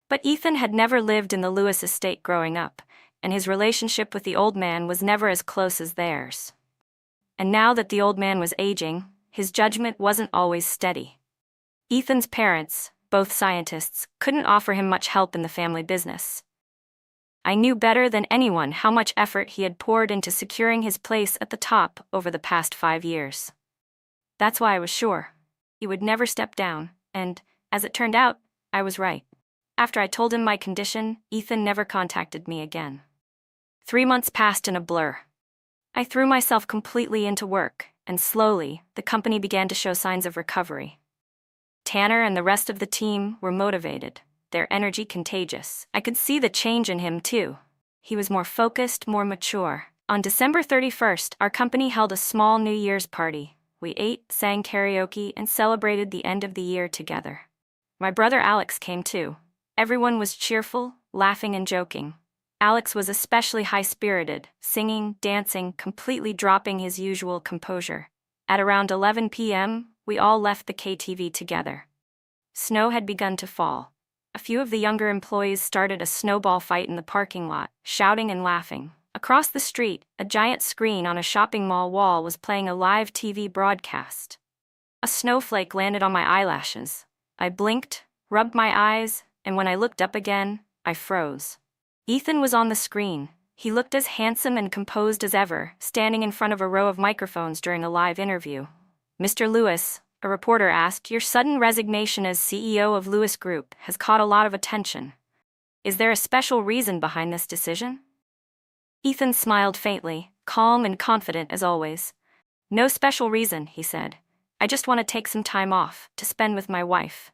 But Ethan had never lived in the Lewis estate growing up, and his relationship with the old man was never as close as theirs. And now that the old man was aging, his judgment wasn't always steady. Ethan's parents, both scientists, couldn't offer him much help in the family business. I knew better than anyone how much effort he had poured into securing his place at the top over the past 5 years. That's why I was sure he would never step down, and, as it turned out, I was right. After I told him my condition, Ethan never contacted me again. 3 months passed in a blur. I threw myself completely into work, and slowly, the company began to show signs of recovery. Tanner and the rest of the team were motivated, their energy contagious. I could see the change in him too. He was more focused, more mature. On December 31st, our company held a small New Year's party. We ate, sang karaoke, and celebrated the end of the year together. My brother Alex came too. Everyone was cheerful, laughing and joking. Alex was especially high-spirited, singing, dancing, completely dropping his usual composure. At around 11 p.m., we all left the KTV together. Snow had begun to fall. A few of the younger employees started a snowball fight in the parking lot, shouting and laughing. Across the street, a giant screen on a shopping mall wall was playing a live TV broadcast. A snowflake landed on my eyelashes. I blinked, rubbed my eyes, and when I looked up again, I froze. Ethan was on the screen. He looked as handsome and composed as ever, standing in front of a row of microphones during a live interview. "Mr. Lewis," a reporter asked, "your sudden resignation as CEO of Lewis Group has caught a lot of attention. Is there a special reason behind this decision?" Ethan smiled faintly, calm and confident as always. "No special reason," he said. "I just want to take some time off, to spend with my wife."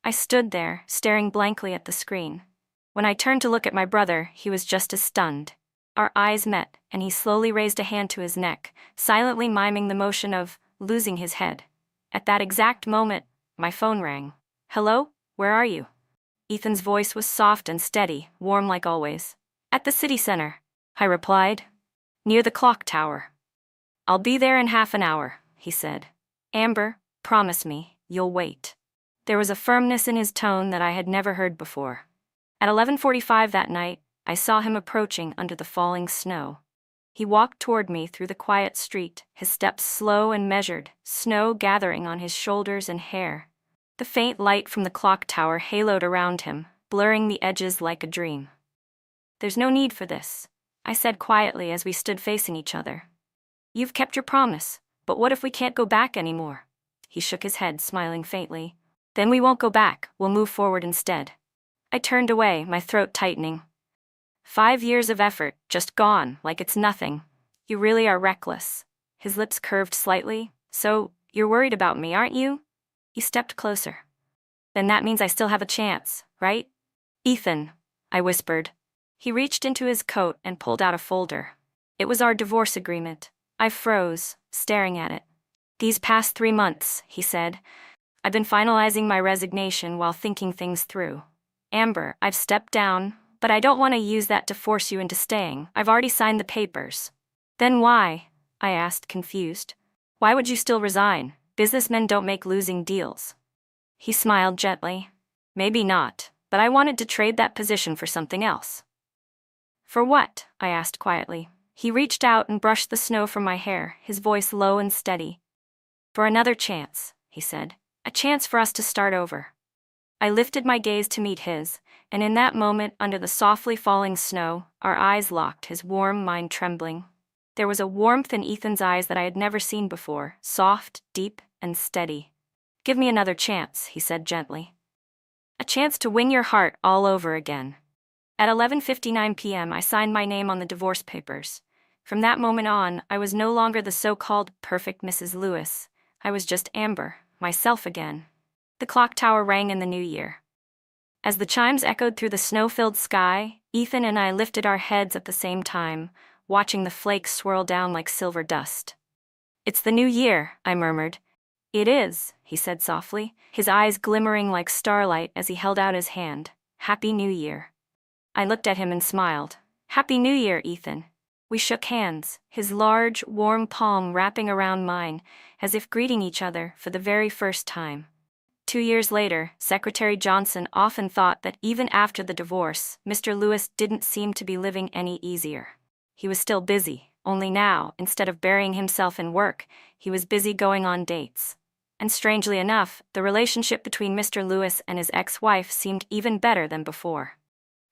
I stood there, staring blankly at the screen. When I turned to look at my brother, he was just as stunned. Our eyes met, and he slowly raised a hand to his neck, silently miming the motion of losing his head. At that exact moment, my phone rang. "Hello, where are you?" Ethan's voice was soft and steady, warm like always. "At the city center," I replied. "Near the clock tower." "I'll be there in half an hour," he said. "Amber, promise me, you'll wait." There was a firmness in his tone that I had never heard before. At 11:45 that night, I saw him approaching under the falling snow. He walked toward me through the quiet street, his steps slow and measured, snow gathering on his shoulders and hair. The faint light from the clock tower haloed around him, blurring the edges like a dream. "There's no need for this," I said quietly as we stood facing each other. "You've kept your promise, but what if we can't go back anymore?" He shook his head, smiling faintly. "Then we won't go back, we'll move forward instead." I turned away, my throat tightening. 5 years of effort, just gone, like it's nothing. "You really are reckless." His lips curved slightly. "So, you're worried about me, aren't you?" He stepped closer. "Then that means I still have a chance, right?" "Ethan," I whispered. He reached into his coat and pulled out a folder. It was our divorce agreement. I froze, staring at it. "These past 3 months," he said, "I've been finalizing my resignation while thinking things through. Amber, I've stepped down, but I don't want to use that to force you into staying. I've already signed the papers." "Then why?" I asked, confused. "Why would you still resign? Businessmen don't make losing deals." He smiled gently. "Maybe not, but I wanted to trade that position for something else." "For what?" I asked quietly. He reached out and brushed the snow from my hair, his voice low and steady. "For another chance," he said. "A chance for us to start over." I lifted my gaze to meet his, and in that moment, under the softly falling snow, our eyes locked, his warm mind trembling. There was a warmth in Ethan's eyes that I had never seen before, soft, deep, and steady. "Give me another chance," he said gently. "A chance to win your heart all over again." At 11:59 p.m. I signed my name on the divorce papers. From that moment on, I was no longer the so-called perfect Mrs. Lewis. I was just Amber, myself again. The clock tower rang in the new year. As the chimes echoed through the snow-filled sky, Ethan and I lifted our heads at the same time, watching the flakes swirl down like silver dust. "It's the new year," I murmured. "It is," he said softly, his eyes glimmering like starlight as he held out his hand. "Happy New Year." I looked at him and smiled. "Happy New Year, Ethan." We shook hands, his large, warm palm wrapping around mine, as if greeting each other for the very first time. 2 years later, Secretary Johnson often thought that even after the divorce, Mr. Lewis didn't seem to be living any easier. He was still busy, only now, instead of burying himself in work, he was busy going on dates. And strangely enough, the relationship between Mr. Lewis and his ex-wife seemed even better than before.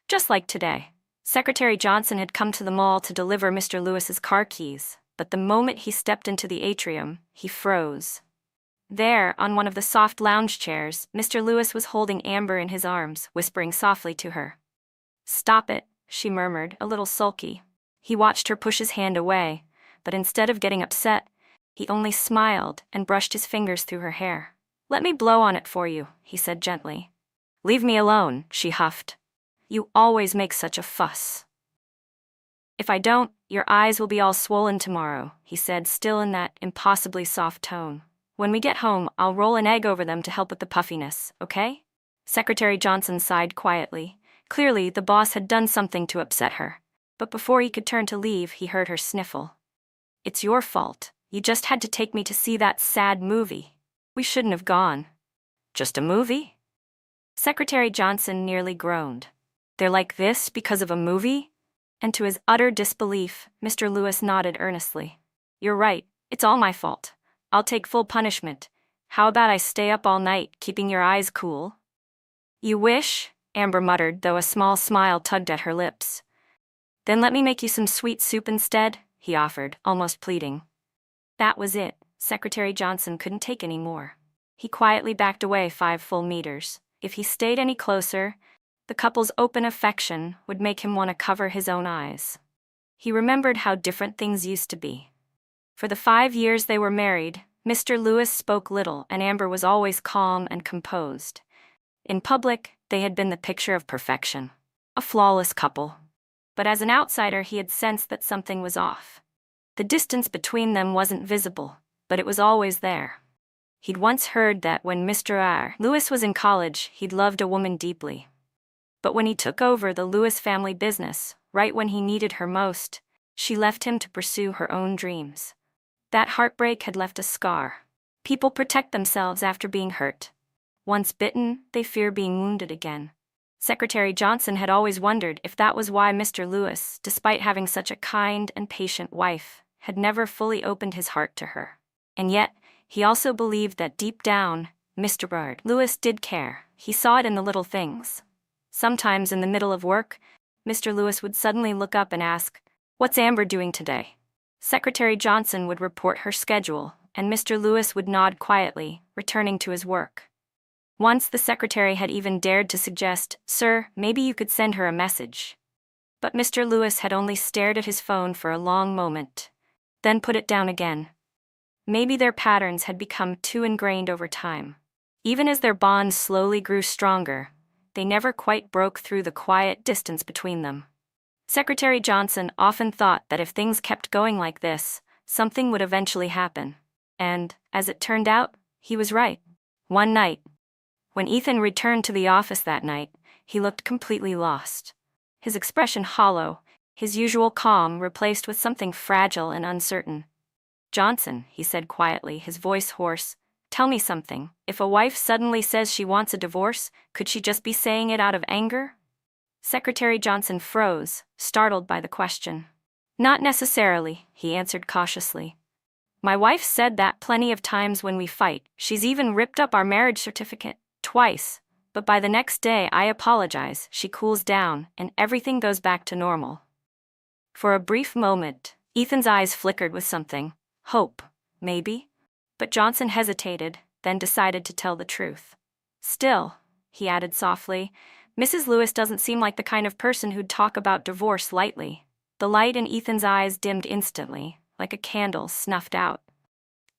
Just like today, Secretary Johnson had come to the mall to deliver Mr. Lewis's car keys, but the moment he stepped into the atrium, he froze. There, on one of the soft lounge chairs, Mr. Lewis was holding Amber in his arms, whispering softly to her. "Stop it," she murmured, a little sulky. He watched her push his hand away, but instead of getting upset, he only smiled and brushed his fingers through her hair. "Let me blow on it for you," he said gently. "Leave me alone," she huffed. "You always make such a fuss." "If I don't, your eyes will be all swollen tomorrow," he said, still in that impossibly soft tone. "When we get home, I'll roll an egg over them to help with the puffiness, okay?" Secretary Johnson sighed quietly. Clearly, the boss had done something to upset her. But before he could turn to leave, he heard her sniffle. "It's your fault. You just had to take me to see that sad movie. We shouldn't have gone." "Just a movie?" Secretary Johnson nearly groaned. "They're like this because of a movie?" And to his utter disbelief, Mr. Lewis nodded earnestly. "You're right. It's all my fault. I'll take full punishment. How about I stay up all night, keeping your eyes cool?" "You wish?" Amber muttered, though a small smile tugged at her lips. "Then let me make you some sweet soup instead," he offered, almost pleading. That was it. Secretary Johnson couldn't take any more. He quietly backed away 5 full meters. If he stayed any closer, the couple's open affection would make him want to cover his own eyes. He remembered how different things used to be. For the 5 years they were married, Mr. Lewis spoke little and Amber was always calm and composed. In public, they had been the picture of perfection. A flawless couple. But as an outsider, he had sensed that something was off. The distance between them wasn't visible, but it was always there. He'd once heard that when Mr. Lewis was in college, he'd loved a woman deeply. But when he took over the Lewis family business, right when he needed her most, she left him to pursue her own dreams. That heartbreak had left a scar. People protect themselves after being hurt. Once bitten, they fear being wounded again. Secretary Johnson had always wondered if that was why Mr. Lewis, despite having such a kind and patient wife, had never fully opened his heart to her. And yet, he also believed that deep down, Mr. Lewis did care. He saw it in the little things. Sometimes in the middle of work, Mr. Lewis would suddenly look up and ask, "What's Amber doing today?" Secretary Johnson would report her schedule, and Mr. Lewis would nod quietly, returning to his work. Once the secretary had even dared to suggest, "Sir, maybe you could send her a message." But Mr. Lewis had only stared at his phone for a long moment, then put it down again. Maybe their patterns had become too ingrained over time. Even as their bond slowly grew stronger, they never quite broke through the quiet distance between them. Secretary Johnson often thought that if things kept going like this, something would eventually happen. And, as it turned out, he was right. One night, when Ethan returned to the office that night, he looked completely lost. His expression hollow, his usual calm replaced with something fragile and uncertain. "Johnson," he said quietly, his voice hoarse, "tell me something. If a wife suddenly says she wants a divorce, could she just be saying it out of anger?" Secretary Johnson froze, startled by the question. "Not necessarily," he answered cautiously. "My wife said that plenty of times when we fight. She's even ripped up our marriage certificate. Twice, but by the next day I apologize, she cools down, and everything goes back to normal." For a brief moment, Ethan's eyes flickered with something. Hope, maybe? But Johnson hesitated, then decided to tell the truth. "Still," he added softly, "Mrs. Lewis doesn't seem like the kind of person who'd talk about divorce lightly." The light in Ethan's eyes dimmed instantly, like a candle snuffed out.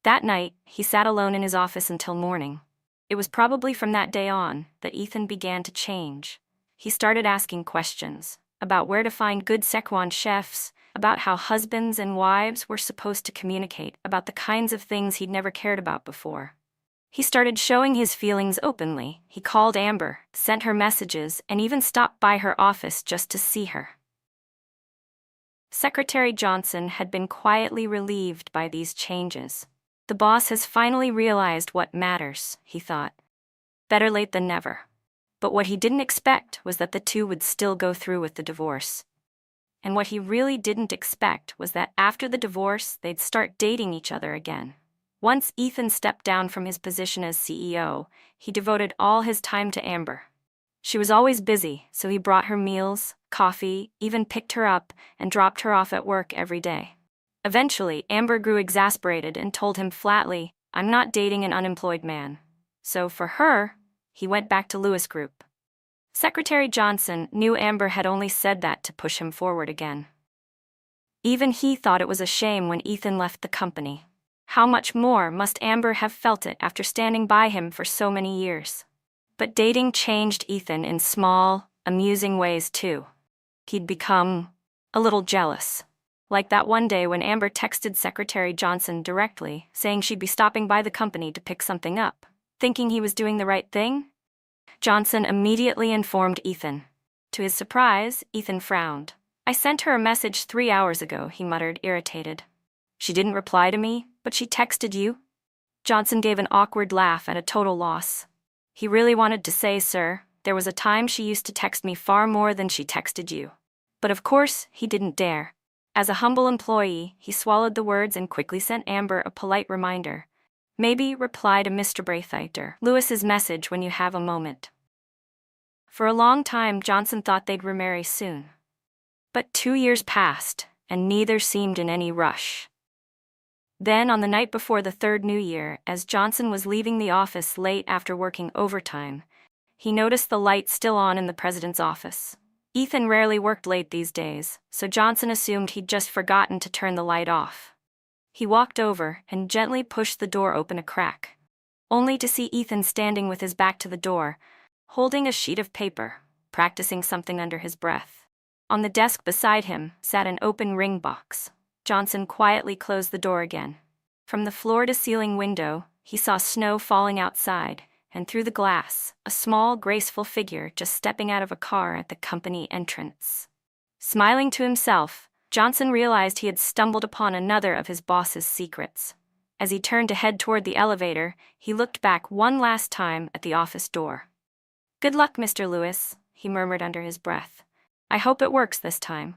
That night, he sat alone in his office until morning. It was probably from that day on that Ethan began to change. He started asking questions about where to find good Szechuan chefs, about how husbands and wives were supposed to communicate, about the kinds of things he'd never cared about before. He started showing his feelings openly. He called Amber, sent her messages, and even stopped by her office just to see her. Secretary Johnson had been quietly relieved by these changes. The boss has finally realized what matters, he thought. Better late than never. But what he didn't expect was that the two would still go through with the divorce. And what he really didn't expect was that after the divorce, they'd start dating each other again. Once Ethan stepped down from his position as CEO, he devoted all his time to Amber. She was always busy, so he brought her meals, coffee, even picked her up and dropped her off at work every day. Eventually, Amber grew exasperated and told him flatly, "I'm not dating an unemployed man." So for her, he went back to Lewis Group. Secretary Johnson knew Amber had only said that to push him forward again. Even he thought it was a shame when Ethan left the company. How much more must Amber have felt it after standing by him for so many years? But dating changed Ethan in small, amusing ways too. He'd become a little jealous. Like that one day when Amber texted Secretary Johnson directly, saying she'd be stopping by the company to pick something up. Thinking he was doing the right thing, Johnson immediately informed Ethan. To his surprise, Ethan frowned. "I sent her a message 3 hours ago," he muttered, irritated. "She didn't reply to me, but she texted you?" Johnson gave an awkward laugh at a total loss. He really wanted to say, "Sir, there was a time she used to text me far more than she texted you." But of course, he didn't dare. As a humble employee, he swallowed the words and quickly sent Amber a polite reminder. "Maybe reply to Mr. Braithwaite Lewis's message when you have a moment." For a long time, Johnson thought they'd remarry soon. But 2 years passed, and neither seemed in any rush. Then, on the night before the third New Year, as Johnson was leaving the office late after working overtime, he noticed the light still on in the president's office. Ethan rarely worked late these days, so Johnson assumed he'd just forgotten to turn the light off. He walked over and gently pushed the door open a crack, only to see Ethan standing with his back to the door, holding a sheet of paper, practicing something under his breath. On the desk beside him sat an open ring box. Johnson quietly closed the door again. From the floor-to-ceiling window, he saw snow falling outside, and through the glass, a small, graceful figure just stepping out of a car at the company entrance. Smiling to himself, Johnson realized he had stumbled upon another of his boss's secrets. As he turned to head toward the elevator, he looked back one last time at the office door. "Good luck, Mr. Lewis," he murmured under his breath. "I hope it works this time."